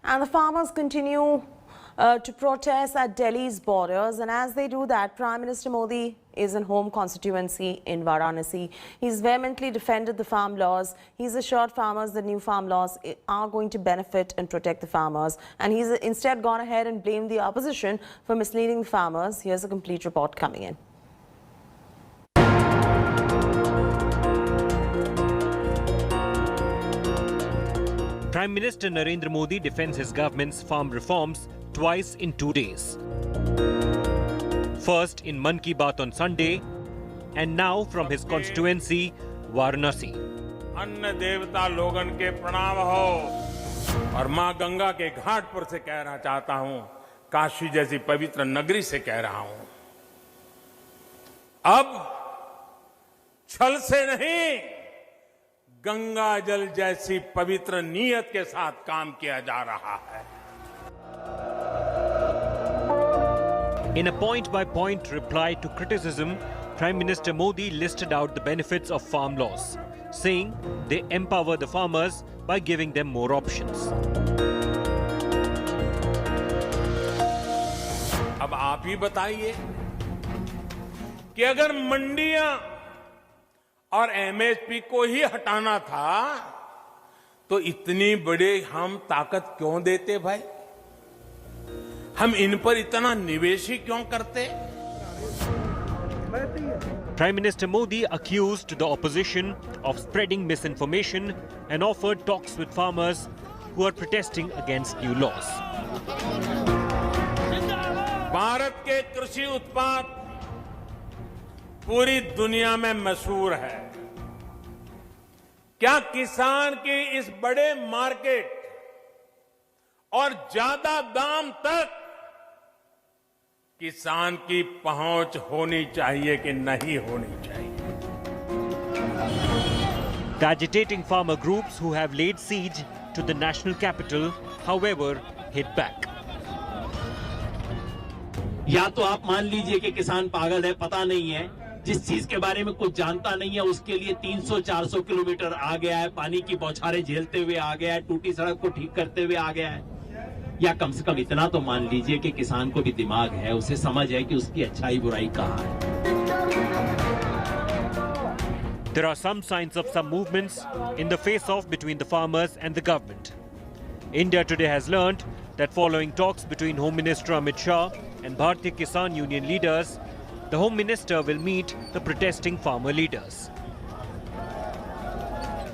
And the farmers continue to protest at Delhi's borders, and as they do that, Prime Minister Modi is in home constituency in Varanasi. He's vehemently defended the farm laws. He's assured farmers that new farm laws are going to benefit and protect the farmers, and he's instead gone ahead and blamed the opposition for misleading the farmers. Here's a complete report coming in. Prime Minister Narendra Modi defends his government's farm reforms twice in 2 days. First in Mann Ki Baat on Sunday, and now from his constituency, Varanasi. अन्न देवता लोगन के प्रणाम हो और मां गंगा के घाट पर से कहना चाहता हूं, काशी जैसी पवित्र नगरी से कह रहा हूं, अब छल से नहीं, गंगा जल जैसी पवित्र नीयत के साथ काम किया जा रहा है. In a point-by-point reply to criticism, Prime Minister Modi listed out the benefits of farm laws, saying they empower the farmers by giving them more options. अब आप ही बताइए कि अगर मंडियां और एमएसपी को ही हटाना था तो इतनी बड़ी हम ताकत क्यों देते भाई? हम इन पर इतना निवेश ही क्यों करते? Prime Minister Modi accused the opposition of spreading misinformation and offered talks with farmers who are protesting against new laws. Bharat के कृषि उत्पाद पूरी दुनिया में मशहूर है. क्या किसान की इस बड़े मार्केट और ज्यादा दाम तक किसान की पहुंच होनी चाहिए कि नहीं होनी चाहिए? The agitating farmer groups who have laid siege to the national capital, however, hit back. या तो आप मान लीजिए कि किसान पागल है, पता नहीं है, जिस चीज के बारे में कुछ जानता नहीं है उसके लिए 300-400 किलोमीटर आ गया है, पानी की बौछारें झेलते हुए आ गया है, टूटी सड़क को ठीक करते हुए आ गया है. या कम से कम इतना तो मान लीजिए कि किसान को भी दिमाग है, उसे समझ है कि उसकी अच्छाई बुराई कहाँ है. There are some signs of some movements in the face-off between the farmers and the government. India today has learned that following talks between Home Minister Amit Shah and Bharatiya Kisan Union leaders, the Home Minister will meet the protesting farmer leaders.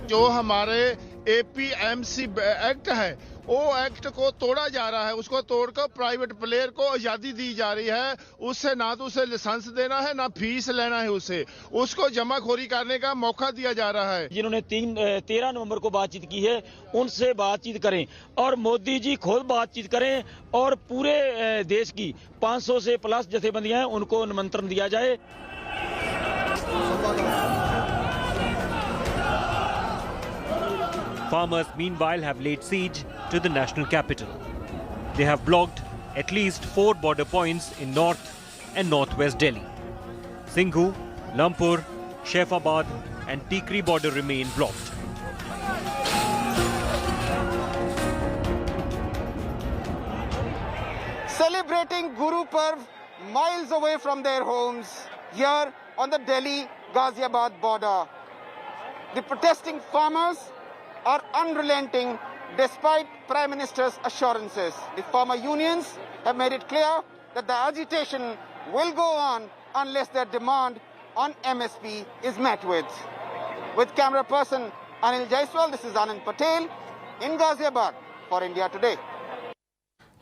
जो हमारे APMC act है, वो act को तोड़ा जा रहा है. उसको तोड़कर प्राइवेट प्लेयर को आजादी दी जा रही है. उससे ना तो उसे लाइसेंस देना है, ना फीस लेना है, उसको जमाखोरी करने का मौका दिया जा रहा है. जिन्होंने 13 नवंबर को बातचीत की है, उनसे बातचीत करें और मोदी जी खुद बातचीत करें और पूरे देश की 500 से प्लस जथेबंदियां हैं, उनको निमंत्रण दिया जाए. Farmers, meanwhile, have laid siege to the national capital. They have blocked at least 4 border points in north and northwest Delhi. Singhu, Lampur, Shaifabad and Tikri border remain blocked. Celebrating Guru Parv miles away from their homes, here on the Delhi-Ghaziabad border. The protesting farmers are unrelenting despite Prime Minister's assurances. The farmer unions have made it clear that the agitation will go on unless their demand on MSP is met with. With camera person Anil Jaiswal, this is Anand Patel in Ghaziabad for India Today.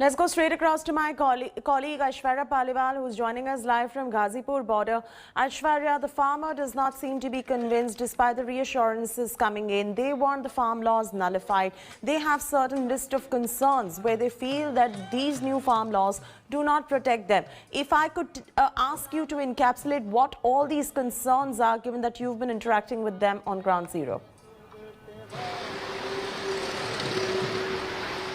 Let's go straight across to my colleague Aishwarya Paliwal, who is joining us live from Ghazipur border. Aishwarya, the farmer does not seem to be convinced despite the reassurances coming in. They want the farm laws nullified. They have certain list of concerns where they feel that these new farm laws do not protect them. If I could ask you to encapsulate what all these concerns are, given that you've been interacting with them on ground zero.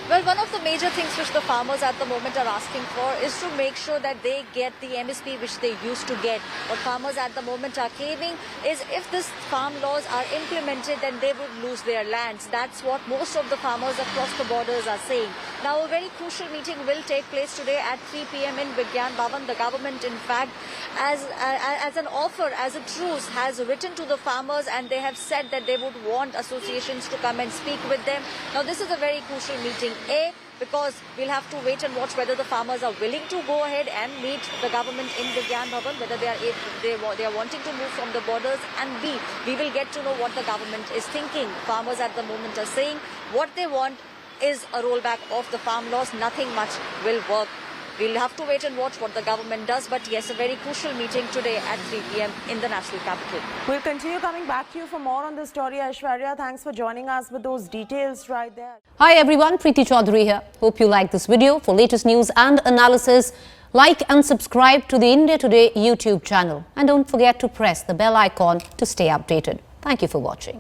Well, one of the major things which the farmers at the moment are asking for is to make sure that they get the MSP which they used to get. What farmers at the moment are claiming is if these farm laws are implemented, then they would lose their lands. That's what most of the farmers across the borders are saying. Now, a very crucial meeting will take place today at 3 p.m. in Vigyan Bhavan. The government, in fact, as an offer, as a truce, has written to the farmers, and they have said that they would want associations to come and speak with them. Now, this is a very crucial meeting. A, because we'll have to wait and watch whether the farmers are willing to go ahead and meet the government in Vigyan Bhavan, whether they are wanting to move from the borders, and B, we will get to know what the government is thinking. Farmers at the moment are saying what they want is a rollback of the farm laws. Nothing much will work. We'll have to wait and watch what the government does. But yes, a very crucial meeting today at 3 p.m. in the national capital. We'll continue coming back to you for more on this story. Aishwarya, thanks for joining us with those details right there. Hi everyone, Preeti Chaudhary here. Hope you like this video. For latest news and analysis, like and subscribe to the India Today YouTube channel. And don't forget to press the bell icon to stay updated. Thank you for watching.